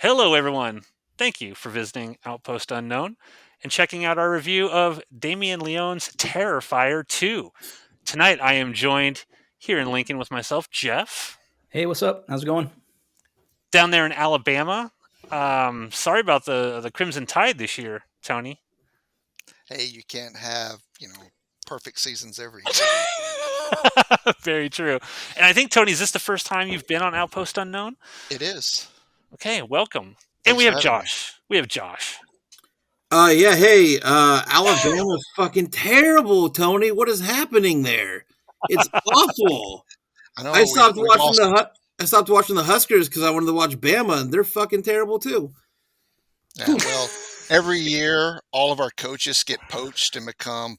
Hello, everyone. Thank you for visiting Outpost Unknown and checking out our review of Damian Leone's Terrifier 2. Tonight, I am joined here in Lincoln with myself, Jeff, Hey, what's up? How's it going? down there in Alabama. Sorry about the Crimson Tide this year, Tony. Hey, you can't have, perfect seasons every year. Very true. And I think, Tony, is this the first time you've been on Outpost Unknown? It is. Okay, welcome. And Thanks we for have having me. Josh. We have Josh. Yeah, hey, Alabama's fucking terrible, Tony. What is happening there? It's awful. I I know stopped we've watching lost. I stopped watching the Huskers because I wanted to watch Bama, and they're fucking terrible too. Yeah, well, every year all of our coaches get poached and become,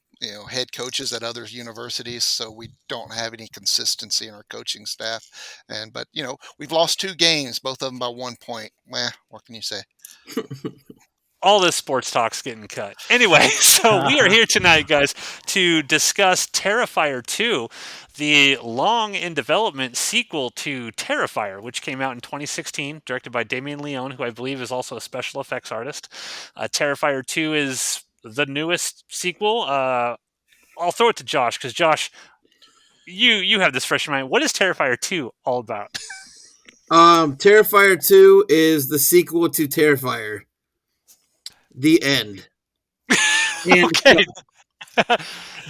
head coaches at other universities, so we don't have any consistency in our coaching staff. But we've lost two games, both of them by 1 point. What can you say? All this sports talk's getting cut. Anyway, so we are here tonight, guys, to discuss Terrifier 2, the long in development sequel to Terrifier, which came out in 2016, directed by Damian Leone, who I believe is also a special effects artist. Terrifier 2 is the newest sequel. I'll throw it to Josh, because Josh, you have this fresh in mind. What is Terrifier 2 all about? Terrifier 2 is the sequel to Terrifier. The end. And Okay.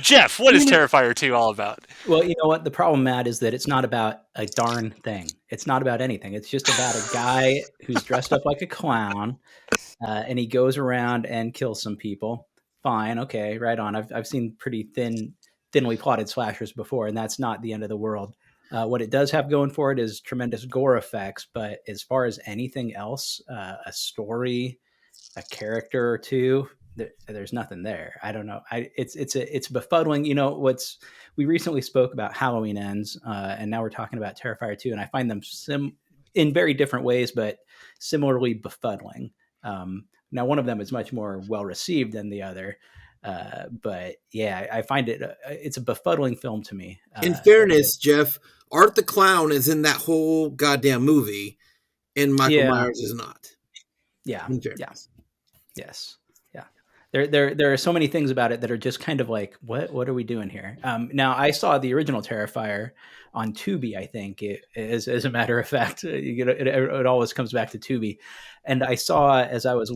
Jeff, what is Terrifier 2 all about? Well, you know what? The problem, Matt, is that it's not about a darn thing. It's not about anything. It's just about a guy who's dressed up like a clown, and he goes around and kills some people. Fine, okay, right on. I've seen pretty thinly plotted slashers before, and that's not the end of the world. What it does have going for it is tremendous gore effects, but as far as anything else, a story, a character or two, there's nothing there. I don't know. It's befuddling. You know what's we recently spoke about Halloween Ends, and now we're talking about Terrifier 2, and I find them in very different ways, but similarly befuddling. Now one of them is much more well received than the other, but yeah, I find it's a befuddling film to me. in fairness, Jeff, Art the Clown is in that whole goddamn movie, and Michael Yeah, Myers is not. yeah, In yeah, fairness. yes, yeah. There are so many things about it that are just kind of like, what are we doing here? Now, I saw the original Terrifier on Tubi. I think as a matter of fact, it always comes back to Tubi, and I saw as I was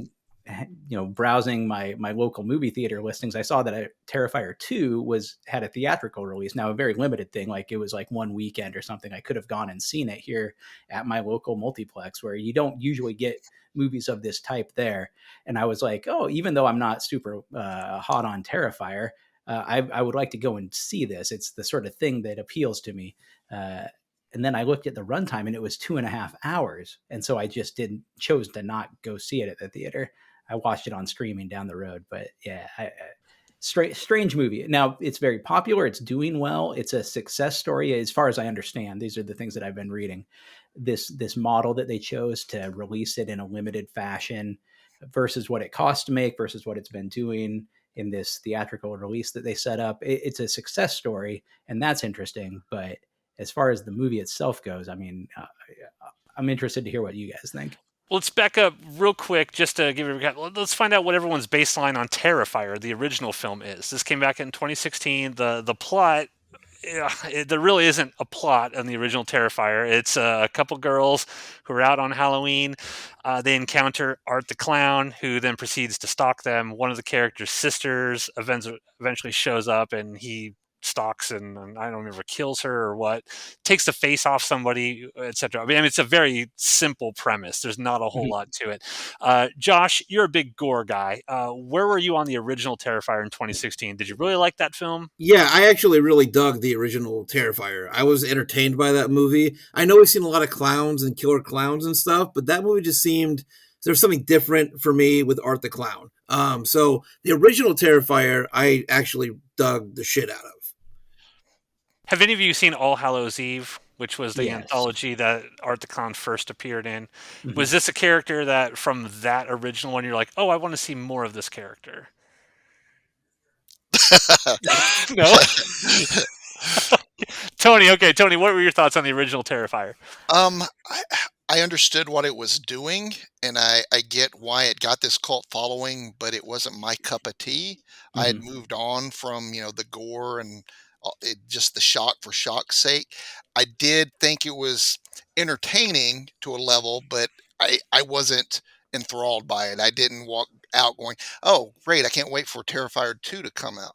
browsing my local movie theater listings, I saw that Terrifier 2 had a theatrical release. Now, a very limited thing, like it was like one weekend or something. I could have gone and seen it here at my local multiplex, where you don't usually get movies of this type there. And I was like, oh, even though I'm not super hot on Terrifier, I would like to go and see this. It's the sort of thing that appeals to me. And then I looked at the runtime, and it was 2.5 hours, and so I just chose to not go see it at the theater. I watched it on streaming down the road. But yeah, strange movie. Now, it's very popular. It's doing well. It's a success story, as far as I understand. These are the things that I've been reading. This model that they chose to release it in a limited fashion versus what it cost to make versus what it's been doing in this theatrical release that they set up. It's a success story, and that's interesting. But as far as the movie itself goes, I mean, I'm interested to hear what you guys think. Let's back up real quick just to give you a recap. Let's find out what everyone's baseline on Terrifier, the original film, is. This came back in 2016. The plot, there really isn't a plot on the original Terrifier. It's a couple girls who are out on Halloween. They encounter Art the Clown, who then proceeds to stalk them. One of the character's sisters eventually shows up, and he stalks and I don't remember, kills her or what, takes the face off somebody, etc. I mean, it's a very simple premise. There's not a whole lot to it. Josh, you're a big gore guy. Where were you on the original Terrifier in 2016? Did you really like that film? Yeah, I actually really dug the original Terrifier. I was entertained by that movie. I know we've seen a lot of clowns and killer clowns and stuff, but that movie just seemed there's something different for me with Art the Clown. So the original Terrifier, I actually dug the shit out of. Have any of you seen All Hallows Eve, which was the Yes. anthology that Art the Clown first appeared in? Mhm. Was this a character that from that original one you're like, oh, I want to see more of this character? No? Tony, okay, Tony, what were your thoughts on the original Terrifier? um, I, I understood what it was doing, and I get why it got this cult following, but it wasn't my cup of tea. I had Hmm. moved on from, the gore and just the shock for shock's sake. I did think it was entertaining to a level, but I wasn't enthralled by it. I didn't walk out going, "Oh, great! I can't wait for Terrifier 2 to come out."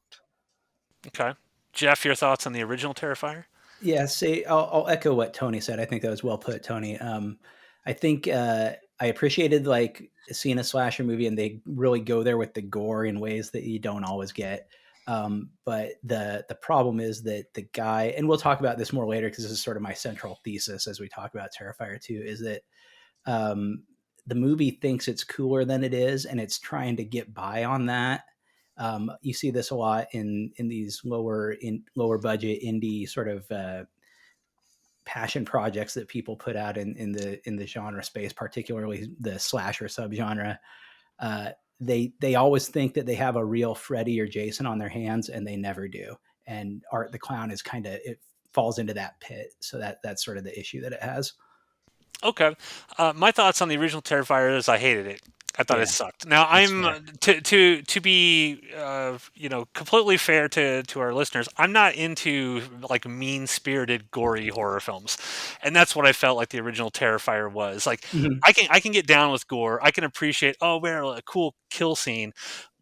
Okay. Jeff, your thoughts on the original Terrifier? Yeah, see, I'll echo what Tony said. I think that was well put, Tony. I think I appreciated like seeing a slasher movie, and they really go there with the gore in ways that you don't always get. But the problem is that the guy, and we'll talk about this more later because this is sort of my central thesis as we talk about Terrifier 2, is that um, the movie thinks it's cooler than it is, and it's trying to get by on that. You see this a lot in these lower budget indie sort of passion projects that people put out in the genre space, particularly the slasher subgenre. Uh, they always think that they have a real Freddy or Jason on their hands, and they never do. And Art the Clown is kind of, it falls into that pit. So that's sort of the issue that it has. Okay. My thoughts on the original Terrifier is I hated it. I thought Yeah, it sucked. Now that's I'm fair. to be completely fair to our listeners. I'm not into like mean spirited gory horror films, and that's what I felt like the original Terrifier was. Like Mhm. I can get down with gore. I can appreciate we're a cool kill scene,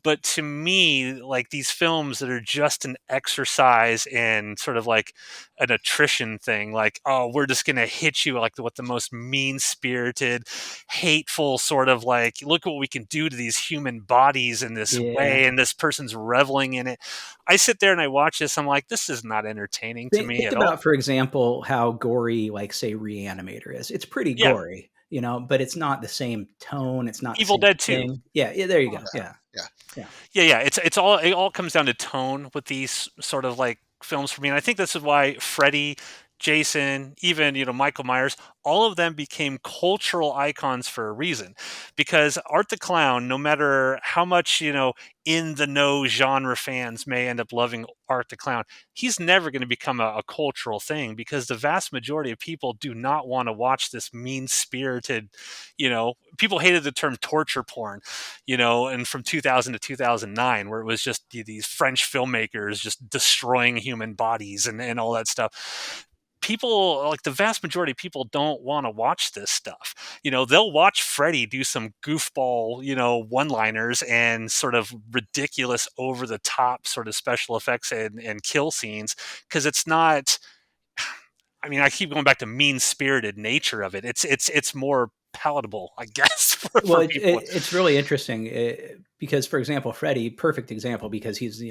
but to me, like these films that are just an exercise in sort of like an attrition thing, like, we're just gonna hit you like with the most mean spirited, hateful sort of like, look what we can do to these human bodies in this Yeah. way, and this person's reveling in it. I sit there and I watch this, I'm like, this is not entertaining to me Think at all. about, for example, how gory, like, say, Reanimator is. It's pretty Yeah, gory, but it's not the same tone. It's not the Evil same Dead 2. thing. Yeah, yeah, there you go. Yeah, Yeah, yeah. yeah, Yeah. It all comes down to tone with these sort of like films for me, and I think this is why Freddy, Jason, even Michael Myers, all of them became cultural icons for a reason, because Art the Clown, no matter how much in the know genre fans may end up loving Art the Clown, he's never going to become a cultural thing because the vast majority of people do not want to watch this mean spirited. People hated the term torture porn, and from 2000 to 2009, where it was just these French filmmakers just destroying human bodies and all that stuff. People, like the vast majority of people, don't want to watch this stuff. They'll watch Freddy do some goofball, one-liners and sort of ridiculous, over-the-top sort of special effects and kill scenes because it's not. I mean, I keep going back to mean-spirited nature of it. It's more palatable, I guess, Well, for people. it's really interesting because, for example, Freddy, perfect example because he's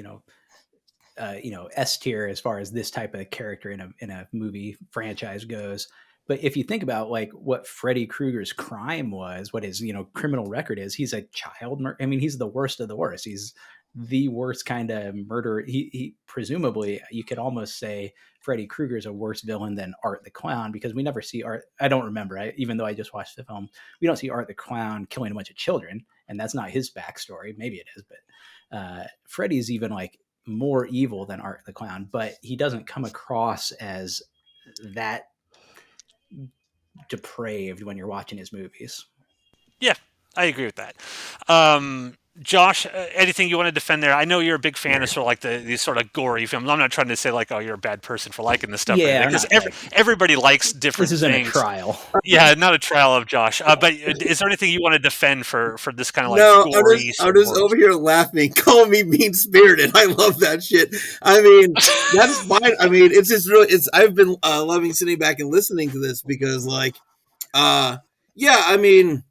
S tier as far as this type of character in a movie franchise goes. But if you think about like what Freddy Krueger's crime was, what his criminal record is, he's a child. I mean, he's the worst of the worst. He's the worst kind of murderer. He presumably you could almost say Freddy Krueger is a worse villain than Art the Clown because we never see Art. I don't remember. Even though I just watched the film, we don't see Art the Clown killing a bunch of children, and that's not his backstory. Maybe it is, but Freddy's even like more evil than Art the Clown, but he doesn't come across as that depraved when you're watching his movies. Yeah, I agree with that. Josh, anything you want to defend there? I know you're a big fan of sort of like these sort of gory films. I'm not trying to say like, oh, you're a bad person for liking this stuff or Yeah, anything, I'm because not like everybody likes this different isn't a things. trial. Yeah, not a trial of Josh. But is there anything you want to defend for this kind of like No, gory I'm sort of just horror? over here laughing, calling me mean spirited. I love that shit. I mean, that's fine. I mean, it's just really. I've been loving sitting back and listening to this because, like, yeah. I mean,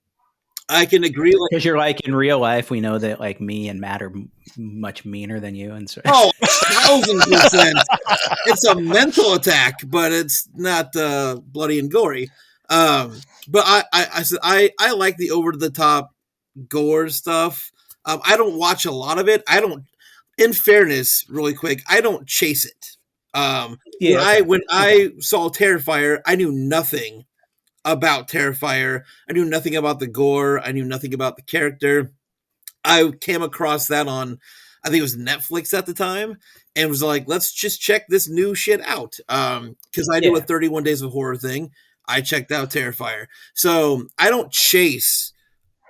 I can agree. Like, Because you're like in real life, we know that like me and Matt are much meaner than you, and so 1,000%. It's a mental attack, but it's not bloody and gory. But I said I like the over the top gore stuff. I don't watch a lot of it. I don't. In fairness, really quick, I don't chase it. yeah, okay. When I saw Terrifier, I knew nothing about Terrifier. I knew nothing about the gore. I knew nothing about the character. I came across that on, I think it was Netflix at the time, and was like, let's just check this new shit out. Because I do a Yeah. 31 Days of Horror thing. I checked out Terrifier. So I don't chase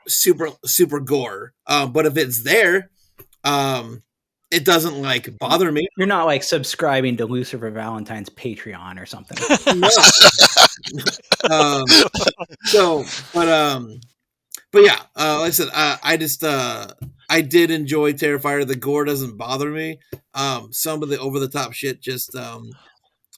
super gore, but if it's there, um, it doesn't like bother me. You're not like subscribing to Lucifer Valentine's Patreon or something. No. um, so, but yeah, like I said, I did enjoy Terrifier. The gore doesn't bother me. Some of the over the top shit just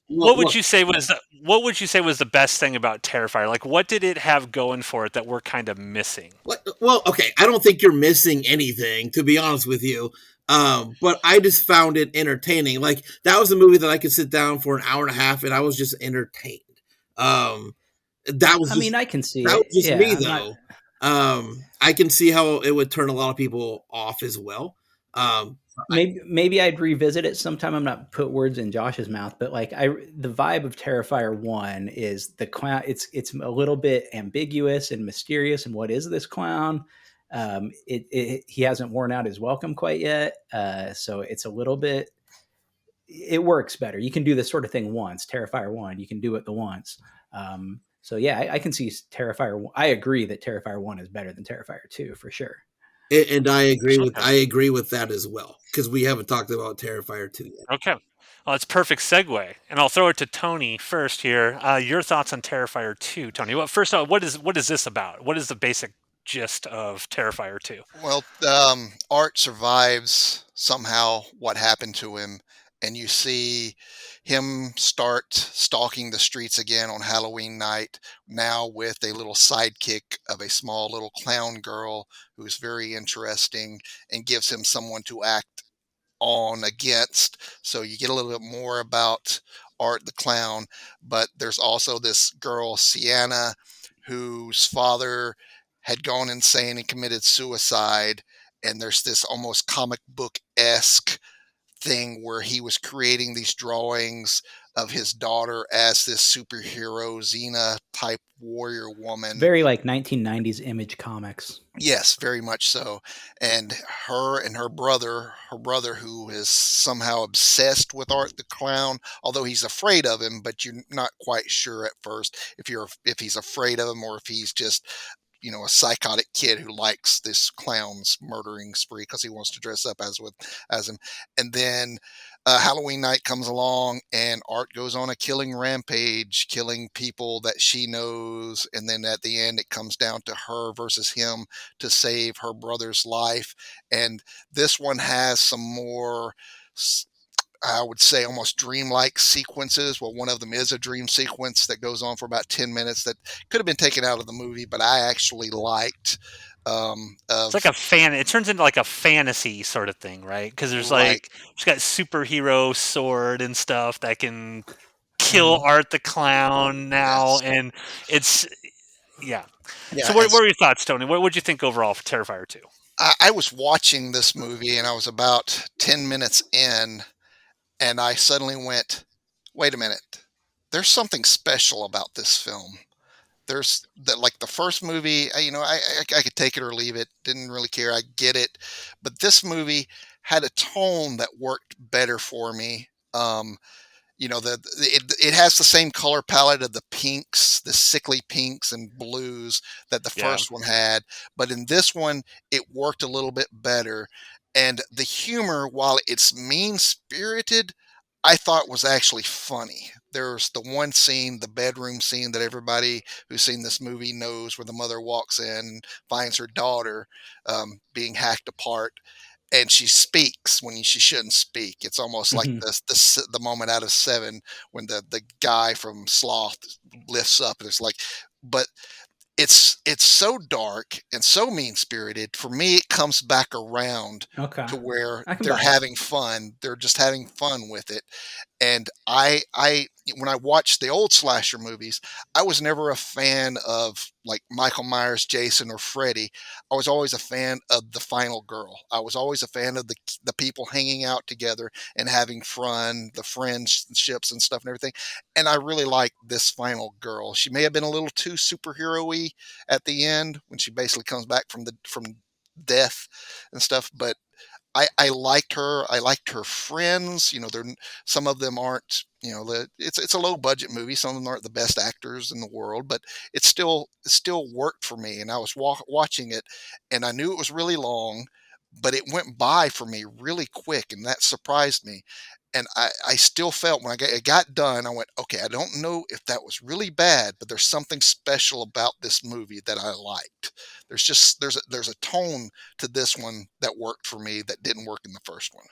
What would you say was the best thing about Terrifier? Like, what did it have going for it that we're kind of missing? well, okay, I don't think you're missing anything, to be honest with you. But I just found it entertaining. Like, that was a movie that I could sit down for an hour and a half and I was just entertained. That was I mean, I can see that it. was just Yeah, me I'm though. not- I can see how it would turn a lot of people off as well. maybe I'd revisit it sometime. I'm not put words in Josh's mouth, but like the vibe of Terrifier 1 is the clown. It's a little bit ambiguous and mysterious. And what is this clown? He hasn't worn out his welcome quite yet. So it's a little bit, it works better. You can do this sort of thing once. Terrifier 1, you can do it the once. So yeah, I can see Terrifier. I agree that Terrifier 1 is better than Terrifier 2 for sure. And I agree with that as well, because we haven't talked about Terrifier 2 yet. Okay. Well, it's perfect segue, and I'll throw it to Tony first here. Your thoughts on Terrifier 2, Tony? Well, first off, what is this about? What is the basic gist of Terrifier 2? Well, Art survives somehow what happened to him, and you see him start stalking the streets again on Halloween night, now with a little sidekick of a small little clown girl who's very interesting and gives him someone to act on against. So you get a little bit more about Art the clown, but there's also this girl, Sienna, whose father had gone insane and committed suicide. And there's this almost comic book esque thing where he was creating these drawings of his daughter as this superhero Xena type warrior woman. Very like 1990s Image Comics. Yes, very much so. And her brother who is somehow obsessed with Art the clown, although he's afraid of him, but you're not quite sure at first if he's afraid of him or if he's just a psychotic kid who likes this clown's murdering spree because he wants to dress up as him. And then Halloween night comes along and Art goes on a killing rampage, killing people that she knows. And then at the end, it comes down to her versus him to save her brother's life. And this one has some more, I would say, almost dreamlike sequences. Well, one of them is a dream sequence that goes on for about 10 minutes that could have been taken out of the movie, but I actually liked. It's like it turns into like a fantasy sort of thing, right? Because there's she's got superhero sword and stuff that can kill Art the clown now. Yes. And it's, yeah. So what were your thoughts, Tony? What would you think overall for Terrifier 2? I was watching this movie and I was about 10 minutes in, and I suddenly went, wait a minute, there's something special about this film. There's like the first movie, I could take it or leave it. Didn't really care. I get it. But this movie had a tone that worked better for me. It has the same color palette of the pinks, the sickly pinks and blues that the first one had. But in this one, it worked a little bit better. And the humor, while it's mean-spirited, I thought was actually funny. There's the one scene, the bedroom scene that everybody who's seen this movie knows, where the mother walks in and finds her daughter being hacked apart, and she speaks when she shouldn't speak. It's almost like the moment out of Seven when the guy from Sloth lifts up, and it's like, but it's so dark and so mean-spirited. For me, it comes back around to where they're having fun. They're just having fun with it. And I when I watched the old slasher movies, I was never a fan of like Michael Myers, Jason, or Freddy. I was always a fan of the final girl. I was always a fan of the people hanging out together and having fun, the friendships and stuff and everything. And I really liked this final girl. She may have been a little too superhero-y at the end when she basically comes back from death and stuff, but I liked her. I liked her friends. They're some of them aren't. It's a low budget movie. Some of them aren't the best actors in the world, but it still worked for me. And I was watching it, and I knew it was really long, but it went by for me really quick, and that surprised me. And I still felt when it got done, I went, okay, I don't know if that was really bad, but there's something special about this movie that I liked. There's a tone to this one that worked for me that didn't work in the first one.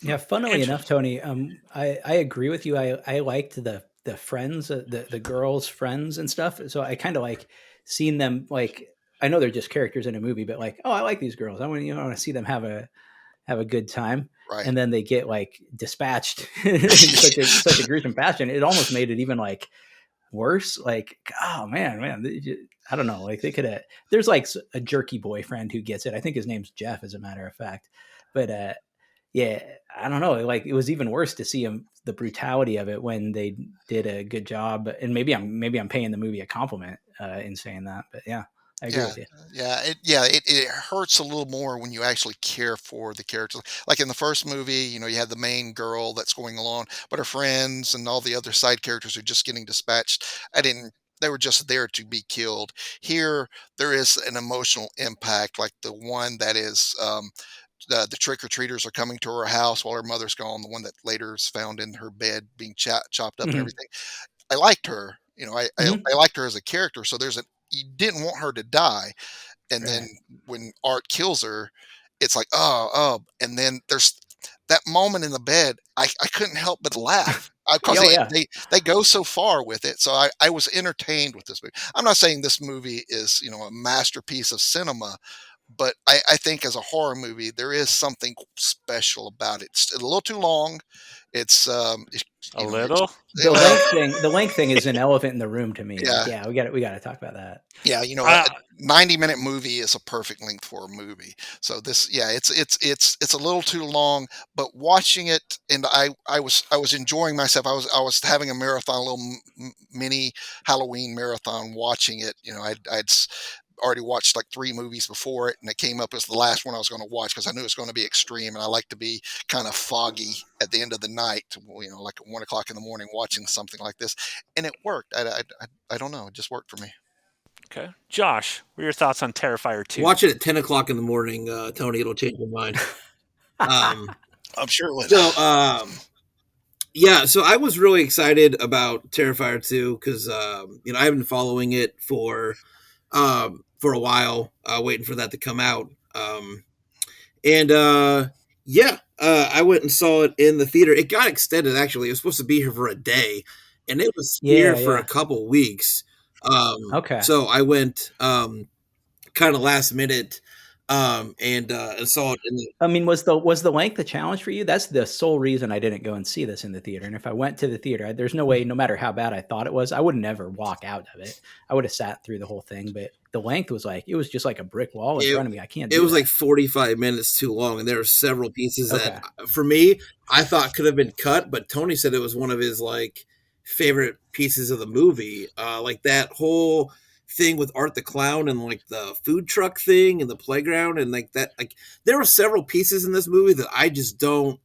Yeah, funnily enough, Interesting. Tony, I agree with you. I liked the friends, the girls' friends and stuff. So I kind of like seeing them. Like, I know they're just characters in a movie, but like, oh, I like these girls. I want to see them have a good time. Right. And then they get like dispatched in such a gruesome fashion. It almost made it even like worse. Like, oh man, I don't know. Like they could have. There's like a jerky boyfriend who gets it. I think his name's Jeff, as a matter of fact. But yeah, I don't know. Like it was even worse to see the brutality of it when they did a good job. And maybe I'm paying the movie a compliment in saying that. But yeah, I agree Yeah, with you. it hurts a little more when you actually care for the characters. Like in the first movie, you had the main girl that's going along, but her friends and all the other side characters are just getting dispatched. I didn't. They were just there to be killed. Here, there is an emotional impact, like the one that is the trick or treaters are coming to her house while her mother's gone. The one that later is found in her bed, being chopped up and Hmm. everything. I liked her. Hmm. I liked her as a character. So you didn't want her to die, and then Right. when Art kills her, it's like, oh, and then there's that moment in the bed. I couldn't help but laugh because Yeah, oh, yeah. they go so far with it. So I was entertained with this movie. I'm not saying this movie is a masterpiece of cinema, but I think as a horror movie, there is something special about it. It's a little too long. It's A little. well, The length thing is an elephant in the room to me. Like, yeah, yeah, we got to talk about that. yeah, a Uh, 90-minute movie is a perfect length for a movie. So yeah, it's a little too long, but watching it, and I was enjoying myself. I was having a marathon, a little mini Halloween marathon watching it. Already watched like three movies before it, and it came up as the last one I was going to watch because I knew it was going to be extreme, and I like to be kind of foggy at the end of the night, like at 1 o'clock in the morning watching something like this, and it worked. I don't know, it just worked for me. okay. Josh, what are your thoughts on Terrifier 2? Watch it at 10 o'clock in the morning, Tony. It'll change your mind. Um, I'm sure it would. so, yeah, so I was really excited about Terrifier 2 because I've been following it for a while, waiting for that to come out. And yeah, I went and saw it in the theater. It got extended actually. It was supposed to be here for a day, and it was here Yeah, for a yeah. couple weeks. Okay. So I went kind of last minute and saw it in the. I mean, was the length a challenge for you? That's the sole reason I didn't go and see this in the theater. And if I went to the theater, there's no way, no matter how bad I thought it was, I would never walk out of it. I would have sat through the whole thing. But the length was like it was just like a brick wall in It, front of me. I can't it do was like that. 45 minutes too long, and there were several pieces that, Okay. for me, I thought could have been cut. But Tony said it was one of his like favorite pieces of the movie. Like that whole thing with Art the Clown and like the food truck thing and the playground and like that. Like there were several pieces in this movie that I just don't.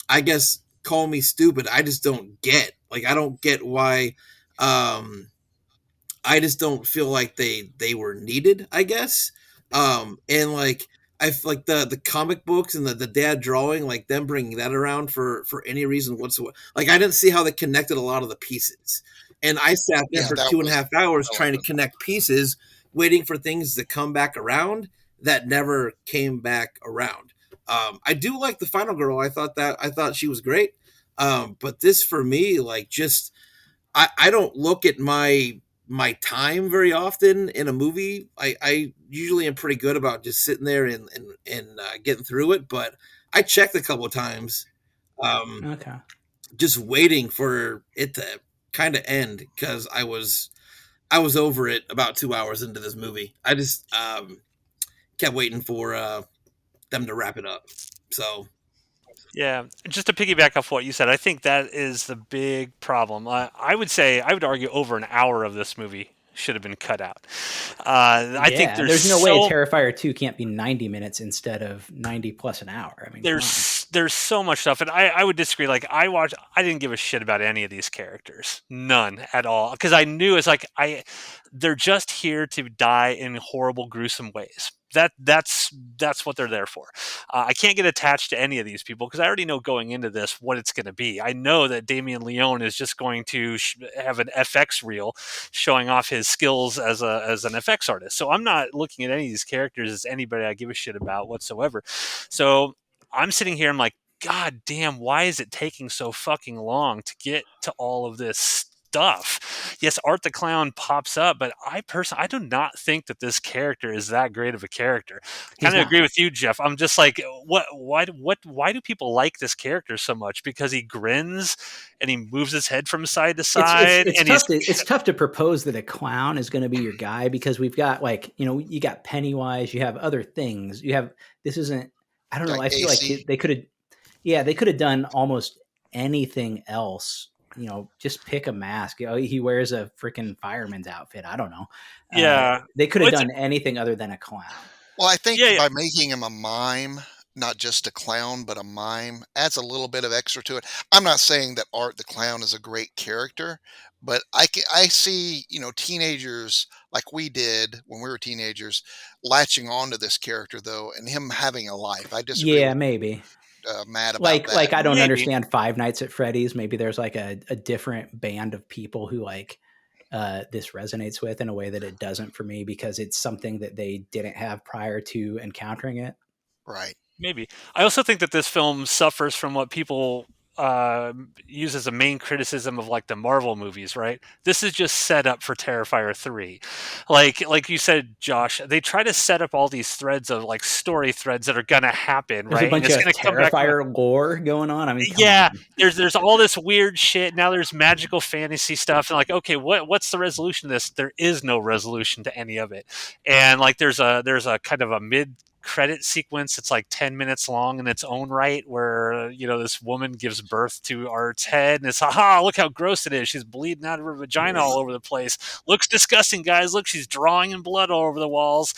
I guess call me stupid. I just don't get. Like I don't get why. I just don't feel like they were needed, I guess. And like like the comic books and the dad drawing, like them bringing that around for any reason whatsoever. Like I didn't see how they connected a lot of the pieces, and I sat there Yeah, for that two and a was half hours trying to relevant. connect pieces, waiting for things to come back around that never came back around. I do like the final girl. I thought she was great. But this for me, like just I don't look at my time very often in a movie. I usually am pretty good about just sitting there and getting through it, but I checked a couple of times, um, Okay. just waiting for it to kind of end because I was over it about 2 hours into this movie. I just kept waiting for them to wrap it up. So Yeah, just to piggyback off what you said, I think that is the big problem. I would say, I would argue over an hour of this movie should have been cut out. I think there's no way Terrifier 2 can't be 90 minutes instead of 90 plus an hour. I mean, there's so much stuff, and I would disagree. Like I didn't give a shit about any of these characters, none at all, because I knew it's like they're just here to die in horrible, gruesome ways. That's what they're there for. I can't get attached to any of these people because I already know going into this what it's going to be. I know that Damian Leone is just going to have an FX reel showing off his skills as an FX artist. So I'm not looking at any of these characters as anybody I give a shit about whatsoever. So I'm sitting here, I'm like, God damn, why is it taking so fucking long to get to all of this stuff? Yes, Art the Clown pops up, but I do not think that this character is that great of a character. I kind of agree with you, Jeff. I'm just like, why do people like this character so much? Because he grins and he moves his head from side to side. It's tough to propose that a clown is going to be your guy because we've got you got Pennywise, you have other things. This isn't, I don't know. I feel like they could have done almost anything else. Just pick a mask. He wears a freaking fireman's outfit. I don't know. Yeah. They could have done anything other than a clown. Well, I think by making him a mime, not just a clown, but a mime, adds a little bit of extra to it. I'm not saying that Art the Clown is a great character, but I see, teenagers like we did when we were teenagers latching onto this character, though, and him having a life. I disagree. Yeah, maybe. Mad about that. Like I don't understand Five Nights at Freddy's. Maybe there's like a different band of people who this resonates with in a way that it doesn't for me because it's something that they didn't have prior to encountering it. Right. Maybe. I also think that this film suffers from what people use as a main criticism of like the Marvel movies, right? This is just set up for Terrifier 3. Like you said, Josh, they try to set up all these threads of like story threads that are gonna happen, there's right? A bunch of Terrifier lore going on. I mean, there's all this weird shit. Now there's magical fantasy stuff, and like, okay, what's the resolution to this? There is no resolution to any of it. And like there's a kind of a mid credit sequence. It's like 10 minutes long in its own right where, this woman gives birth to Art's head and it's, look how gross it is. She's bleeding out of her vagina all over the place. Looks disgusting, guys. Look, she's drawing in blood all over the walls.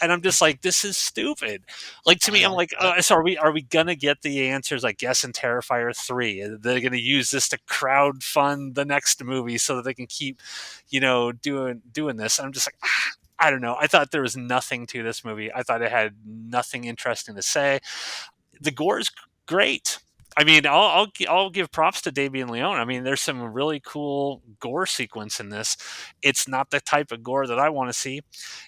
And I'm just like, this is stupid. Like, to me, I'm like, so are we going to get the answers, I guess, in Terrifier 3? They're going to use this to crowdfund the next movie so that they can keep, doing this. And I'm just like, I don't know. I thought there was nothing to this movie. I thought it had nothing interesting to say. The gore's great. I mean, I'll give props to Damian Leone. I mean, there's some really cool gore sequence in this. It's not the type of gore that I want to see.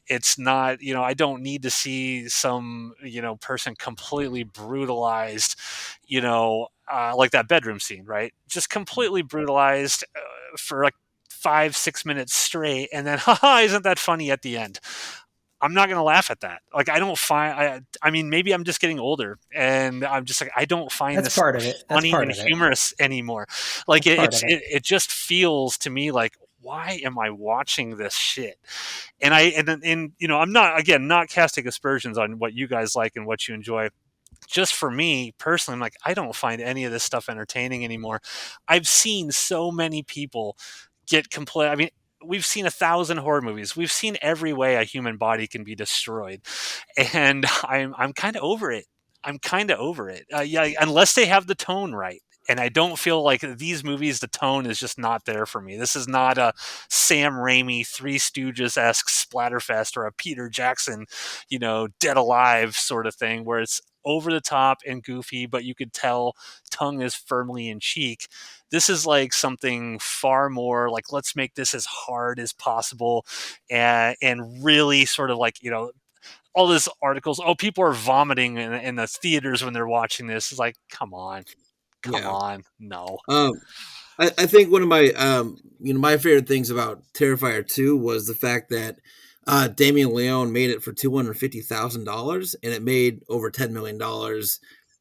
It's not, I don't need to see some, person completely brutalized, like that bedroom scene, right? Just completely brutalized for like 5-6 minutes straight, and then isn't that funny at the end? I'm not gonna laugh at that. Like I don't find. I mean, maybe I'm just getting older, and I'm just like I don't find this part of it funny and humorous anymore. Like it just feels to me like, why am I watching this shit? And I'm not casting aspersions on what you guys like and what you enjoy. Just for me personally, I'm like, I don't find any of this stuff entertaining anymore. I've seen so many people get I mean, we've seen 1,000 horror movies. We've seen every way a human body can be destroyed, and I'm kind of over it. Unless they have the tone right. And I don't feel like these movies, the tone is just not there for me. This is not a Sam Raimi, Three Stooges-esque splatterfest or a Peter Jackson, Dead Alive sort of thing where it's over the top and goofy, but you could tell tongue is firmly in cheek. This is like something far more like, let's make this as hard as possible and really sort of like, all these articles, people are vomiting in the theaters when they're watching this. It's like, come on, no. I think one of my my favorite things about Terrifier 2 was the fact that Damian Leone made it for $250,000 and it made over $10 million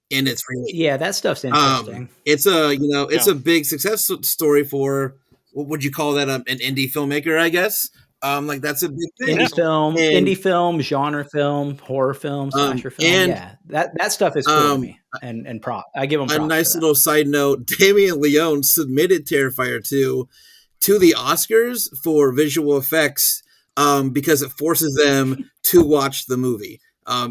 in its release. Yeah, that stuff's interesting. It's a big success story for, what would you call that? An indie filmmaker, I guess. Like that's a big thing. Indie film, genre film, horror film, slasher film. Yeah, that stuff is cool to me. And prop. I give them props a nice little side note. Damian Leone submitted Terrifier 2 to the Oscars for visual effects because it forces them to watch the movie.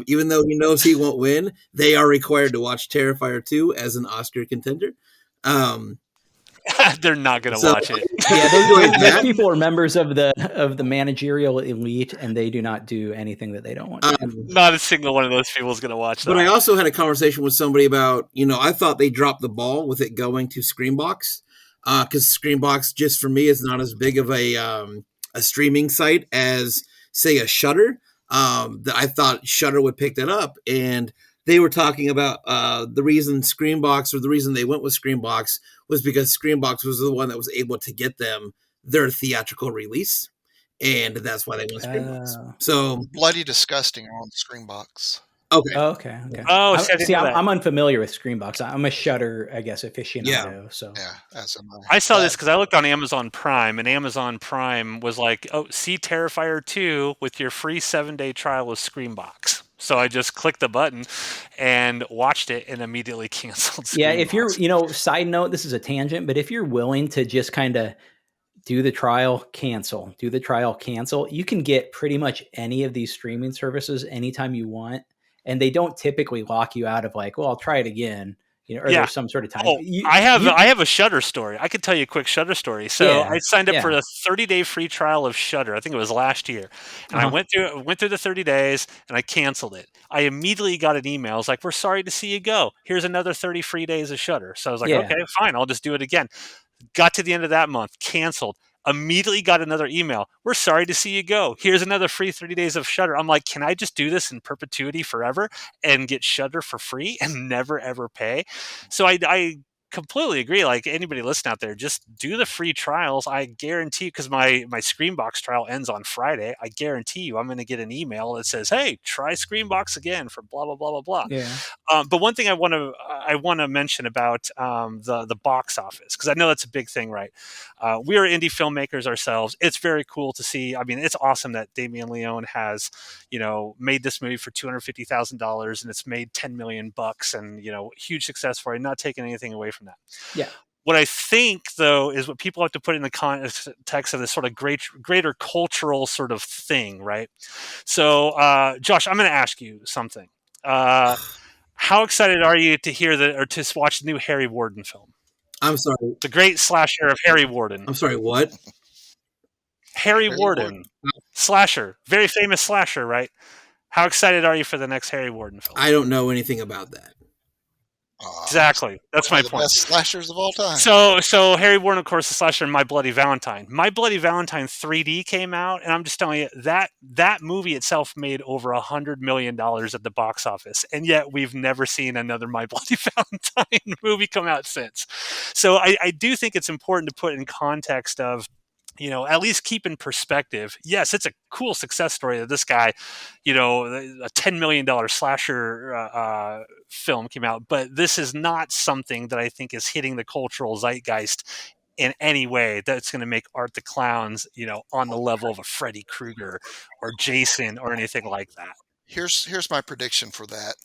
Even though he knows he won't win, they are required to watch Terrifier 2 as an Oscar contender. They're not going to So- watch it. Yeah, Enjoyed those that. people are members of the managerial elite, and they do not do anything that they don't want to. Not a single one of those people is going to watch that. But I also had a conversation with somebody about, I thought they dropped the ball with it going to Screambox, because Screambox, just for me, is not as big of a streaming site as, say, a Shudder. That I thought Shudder would pick that up, and they were talking about the reason Screambox, or the reason they went with Screambox, was because Screambox was the one that was able to get them their theatrical release, and that's why they went Screambox. So Bloody Disgusting on Screambox. okay, Okay. Oh, see, I didn't know that. I'm unfamiliar with Screambox. I'm a Shudder, I guess, aficionado. So Yeah, that's I saw this because I looked on Amazon Prime, and Amazon Prime was like, "Oh, see Terrifier 2 with your free 7-day trial of Screambox." So I just clicked the button and watched it, and immediately canceled Screambox. yeah, if you're, side note, this is a tangent, but if you're willing to just kind of do the trial, cancel, you can get pretty much any of these streaming services anytime you want, and they don't typically lock you out of like, well, I'll try it again. Or Yeah. there's some sort of time. Oh, I have a Shudder story. I could tell you a quick Shudder story. So Yeah, I signed up yeah. for a 30-day free trial of Shudder. I think it was last year, and I went through the 30 days, and I canceled it. I immediately got an email. It's like, "We're sorry to see you go. Here's another 30 free days of Shudder." So I was like, Yeah. "Okay, fine. I'll just do it again." Got to the end of that month, canceled. Immediately got another email. "We're sorry to see you go. Here's another free 30 days of Shudder." I'm like, can I just do this in perpetuity forever and get Shudder for free and never ever pay? So I completely agree. Like anybody listening out there, just do the free trials. I guarantee, because my Screambox trial ends on Friday. I guarantee you, I'm going to get an email that says, "Hey, try Screambox again for blah blah blah blah blah." Yeah. But one thing I want to mention about the box office, because I know that's a big thing, right? We are indie filmmakers ourselves. It's very cool to see. I mean, it's awesome that Damian Leone has, made this movie for $250,000 and it's made $10 million, and huge success for it. Not taking anything away from that. Yeah. What I think, though, is what people have to put in the context of this sort of greater cultural sort of thing, right? So, Josh, I'm going to ask you something. How excited are you to hear or to watch the new Harry Warden film? I'm sorry. The great slasher of Harry Warden. I'm sorry. What? Harry Warden. Slasher. Very famous slasher, right? How excited are you for the next Harry Warden film? I don't know anything about that. Exactly. That's my The point. best slashers of all time. So Harry Warden, of course, the slasher in My Bloody Valentine. My Bloody Valentine 3D came out, and I'm just telling you that movie itself made over $100 million at the box office, and yet we've never seen another My Bloody Valentine movie come out since. So I do think it's important to put in context of, at least keep in perspective. Yes, it's a cool success story that this guy, a $10 million slasher film came out, but this is not something that I think is hitting the cultural zeitgeist in any way that's going to make Art the Clowns, on the level of a Freddy Krueger or Jason or anything like that. Here's my prediction for that.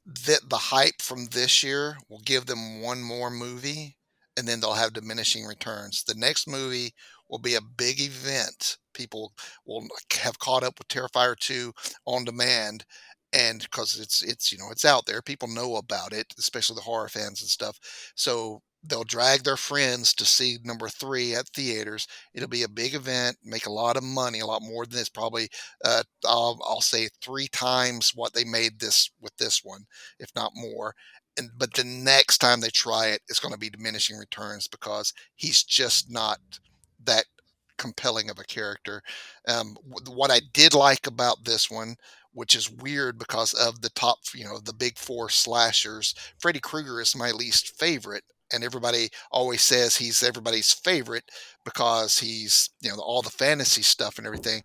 That the hype from this year will give them one more movie, and then they'll have diminishing returns. The next movie will be a big event. People will have caught up with Terrifier 2 on demand, and because it's out there, people know about it, especially the horror fans and stuff. So they'll drag their friends to see number 3 at theaters. It'll be a big event, make a lot of money, a lot more than this. Probably, I'll say 3 times what they made with this one, if not more. But the next time they try it, it's going to be diminishing returns because he's just not that compelling of a character. What I did like about this one, which is weird because of the top, the big 4 slashers, Freddy Krueger is my least favorite. And everybody always says he's everybody's favorite because he's, all the fantasy stuff and everything.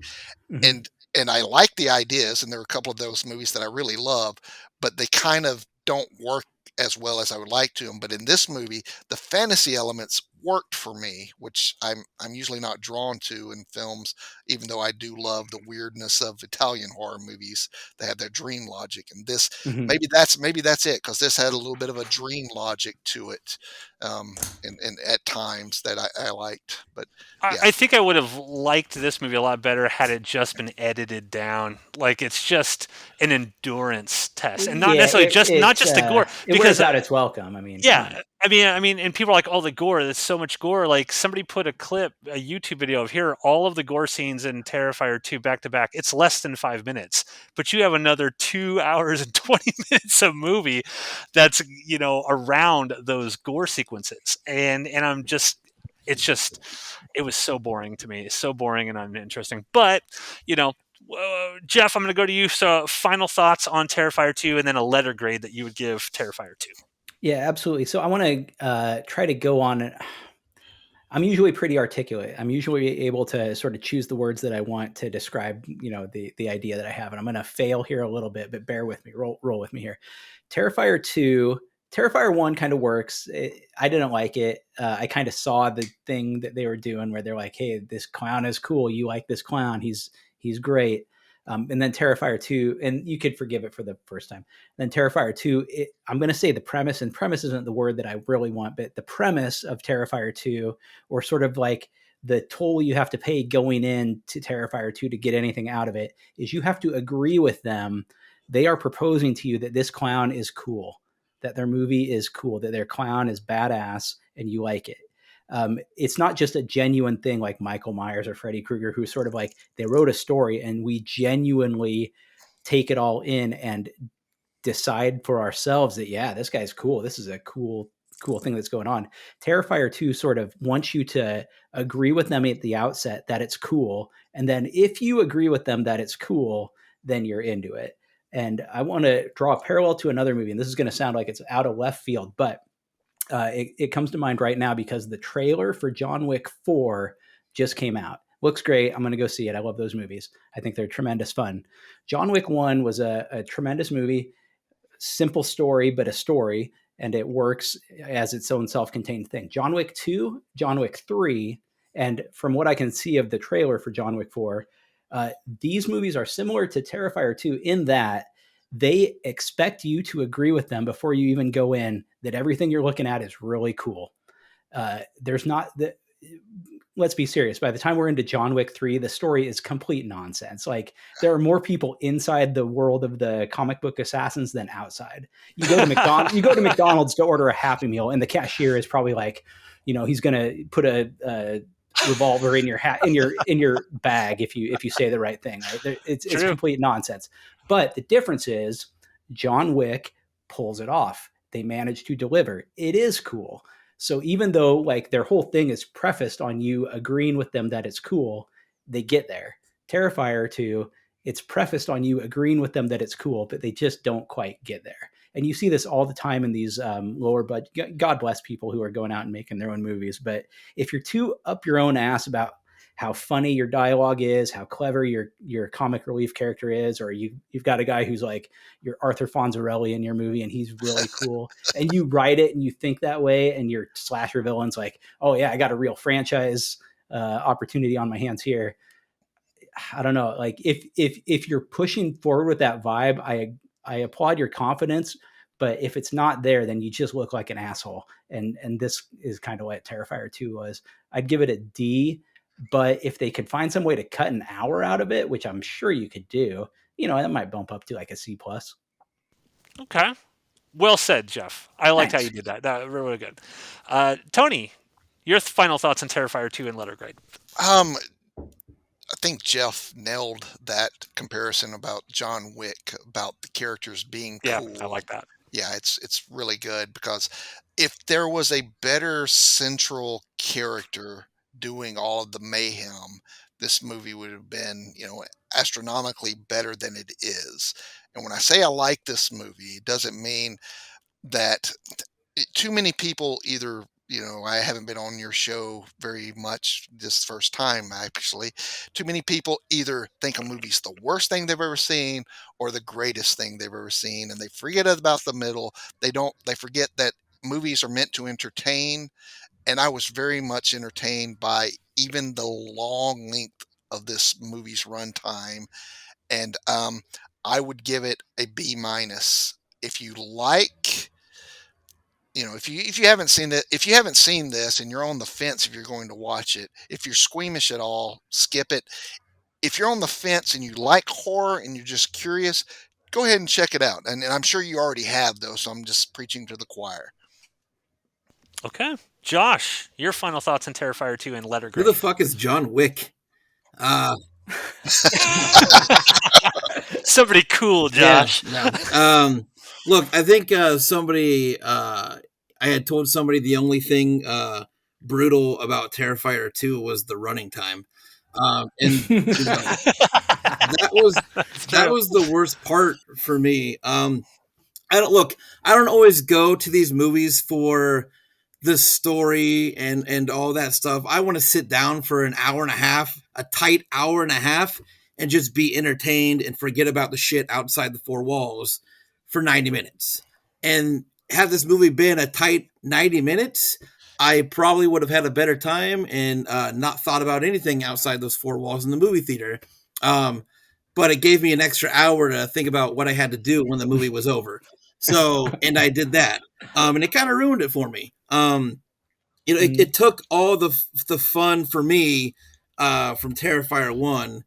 Mm-hmm. And I like the ideas, and there are a couple of those movies that I really love, but they kind of don't work as well as I would like to them. But in this movie, the fantasy elements worked for me, which I'm usually not drawn to in films, even though I do love the weirdness of Italian horror movies. They have their dream logic, and this Mhm. maybe that's it, because this had a little bit of a dream logic to it, and at times that I liked. But yeah, I think I would have liked this movie a lot better had it just been edited down. Like it's just an endurance test, and not Yeah, necessarily just not just the gore. it wears Because out its welcome. I mean, come on. yeah, I mean, and people are like, "Oh, the gore! There's so much gore." Like somebody put a clip, a YouTube video of here, are all of the gore scenes in Terrifier 2 back to back. It's less than 5 minutes, but you have another 2 hours and 20 minutes of movie that's around those gore sequences, and it's just, it was so boring to me, so boring and uninteresting. But you know. Jeff, I'm going to go to you. So, final thoughts on Terrifier 2, and then a letter grade that you would give Terrifier 2. Yeah, absolutely. So I want to try to go on. I'm usually pretty articulate. I'm usually able to sort of choose the words that I want to describe, the idea that I have. And I'm going to fail here a little bit, but bear with me. Roll with me here. Terrifier 2, Terrifier 1 kind of works. I didn't like it. I kind of saw the thing that they were doing where they're like, "Hey, this clown is cool. You like this clown? He's great." And then Terrifier 2, and you could forgive it for the first time. Then Terrifier 2, I'm going to say the premise, and premise isn't the word that I really want, but the premise of Terrifier 2, or sort of like the toll you have to pay going into Terrifier 2 to get anything out of it, is you have to agree with them. They are proposing to you that this clown is cool, that their movie is cool, that their clown is badass, and you like it. It's not just a genuine thing like Michael Myers or Freddy Krueger, who sort of like, they wrote a story and we genuinely take it all in and decide for ourselves that, yeah, this guy's cool. This is a cool thing that's going on. Terrifier 2 sort of wants you to agree with them at the outset that it's cool. And then if you agree with them that it's cool, then you're into it. And I want to draw a parallel to another movie, and this is going to sound like it's out of left field, but it comes to mind right now because the trailer for John Wick 4 just came out. Looks great. I'm going to go see it. I love those movies. I think they're tremendous fun. John Wick 1 was a tremendous movie, simple story, but a story, and it works as its own self-contained thing. John Wick 2, John Wick 3, and from what I can see of the trailer for John Wick 4, these movies are similar to Terrifier 2 in that they expect you to agree with them before you even go in that everything you're looking at is really cool. There's not the. Let's be serious. By the time we're into John Wick 3, the story is complete nonsense. Like, there are more people inside the world of the comic book assassins than outside. You go to McDonald's to order a Happy Meal, and the cashier is probably like, he's going to put a revolver in your hat, in your bag if you say the right thing. Right? It's complete nonsense. But the difference is John Wick pulls it off. They manage to deliver. It is cool. So even though like their whole thing is prefaced on you agreeing with them that it's cool, they get there. Terrifier 2, it's prefaced on you agreeing with them that it's cool, but they just don't quite get there. And you see this all the time in these lower budget, God bless people who are going out and making their own movies. But if you're too up your own ass about how funny your dialogue is, how clever your comic relief character is, or you've got a guy who's like your Arthur Fonzarelli in your movie and he's really cool, and you write it and you think that way, and your slasher villain's like, oh yeah, I got a real franchise opportunity on my hands here. I don't know. Like if you're pushing forward with that vibe, I applaud your confidence. But if it's not there, then you just look like an asshole. And this is kind of what Terrifier 2 was. I'd give it a D. But if they could find some way to cut an hour out of it, which I'm sure you could do, that might bump up to like a C+. Okay. Well said, Jeff. I liked how Thanks. you did that. That was really good. Tony, your final thoughts on Terrifier 2 and letter grade? I think Jeff nailed that comparison about John Wick, about the characters being cool. Yeah, I like that. Yeah, it's really good, because if there was a better central character doing all of the mayhem, this movie would have been, astronomically better than it is. And when I say I like this movie, it doesn't mean that too many people either, I haven't been on your show very much this first time, actually. Too many people either think a movie's the worst thing they've ever seen or the greatest thing they've ever seen, and they forget about the middle. They forget that movies are meant to entertain, and I was very much entertained by even the long length of this movie's runtime. And I would give it a B minus. If you like, if you haven't seen it, if you haven't seen this and you're on the fence if you're going to watch it, if you're squeamish at all, skip it. If you're on the fence and you like horror and you're just curious, go ahead and check it out. And I'm sure you already have, though, so I'm just preaching to the choir. Okay. Josh, your final thoughts on Terrifier 2 and letter Who grade. the fuck is John Wick? Somebody cool, Josh. Yeah, no. Look, I think I had told somebody the only thing brutal about Terrifier 2 was the running time. And that was the worst part for me. I don't always go to these movies for the story and all that stuff. I want to sit down for an hour and a half, a tight hour and a half, and just be entertained and forget about the shit outside the four walls for 90 minutes. And had this movie been a tight 90 minutes, I probably would have had a better time and not thought about anything outside those four walls in the movie theater. But it gave me an extra hour to think about what I had to do when the movie was over. So, and I did that. And it kind of ruined it for me. It took all the fun for me from Terrifier 1.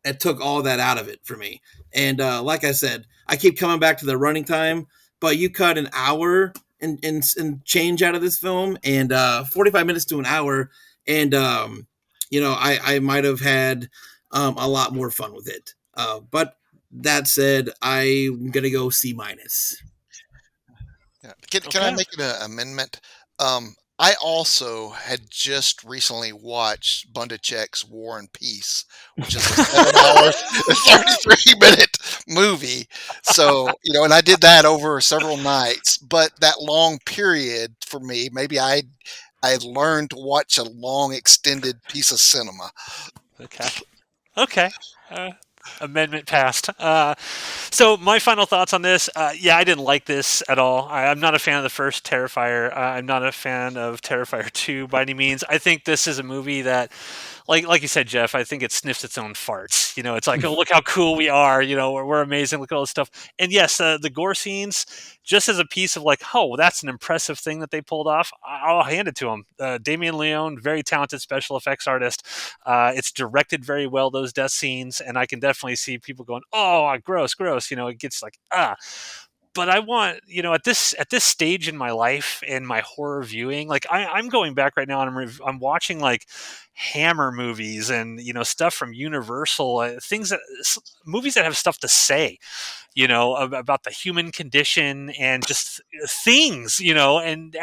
It took all that out of it for me. And like I said, I keep coming back to the running time, but you cut an hour and change out of this film, and 45 minutes to an hour, and I might have had a lot more fun with it. But that said, I'm gonna go C minus. Yeah. Can I make an amendment? I also had just recently watched Bundachek's War and Peace, which is a 7 hour, 33-minute movie. So, and I did that over several nights. But that long period for me, maybe I had learned to watch a long, extended piece of cinema. Okay. Amendment passed. So my final thoughts on this. Yeah, I didn't like this at all. I'm not a fan of the first Terrifier. I'm not a fan of Terrifier 2 by any means. I think this is a movie that, like you said, Jeff, I think it sniffs its own farts. It's like, oh, look how cool we are. We're amazing. Look at all this stuff. And yes, the gore scenes, just as a piece of like, oh, that's an impressive thing that they pulled off. I'll hand it to them. Damian Leone, very talented special effects artist. It's directed very well, those death scenes, and I can definitely see people going, oh, gross. It gets like, But I want, at this stage in my life and my horror viewing, like I'm going back right now and I'm watching like Hammer movies and stuff from Universal, movies that have stuff to say, about the human condition and just things, and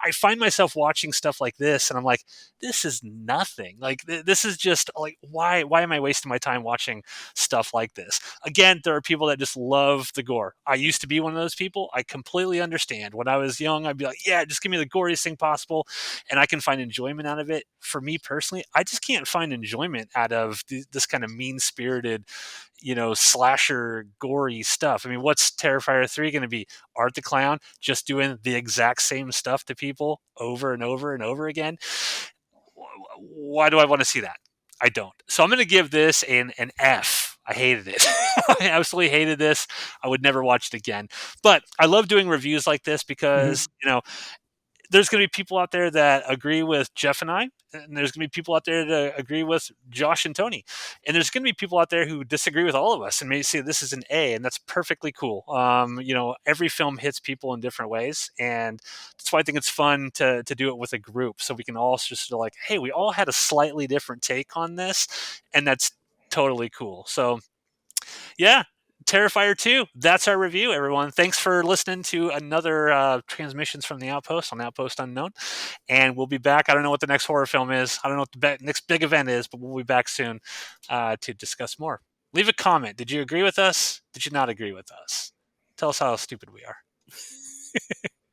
I find myself watching stuff like this and I'm like, this is nothing. Like this is just like, why am I wasting my time watching stuff like this? Again, there are people that just love the gore. I used to be one of those people. I completely understand. When I was young, I'd be like, yeah, just give me the goriest thing possible. And I can find enjoyment out of it. For me personally, I just can't find enjoyment out of this kind of mean-spirited, slasher gory stuff. I mean, what's Terrifier 3 going to be? Art the Clown just doing the exact same stuff to people over and over and over again? Why do I want to see that? I don't. So I'm going to give this an F. I hated it. I absolutely hated this. I would never watch it again. But I love doing reviews like this because, there's going to be people out there that agree with Jeff and I, and there's going to be people out there that agree with Josh and Tony, and there's going to be people out there who disagree with all of us and may say this is an A, and that's perfectly cool. Every film hits people in different ways, and that's why I think it's fun to do it with a group, so we can all just sort of like, hey, we all had a slightly different take on this, and that's totally cool. So, yeah. Terrifier 2, that's our review, everyone. Thanks for listening to another Transmissions from the Outpost on Outpost Unknown. And we'll be back. I don't know what the next horror film is. I don't know what the next big event is, but we'll be back soon to discuss more. Leave a comment. Did you agree with us? Did you not agree with us? Tell us how stupid we are.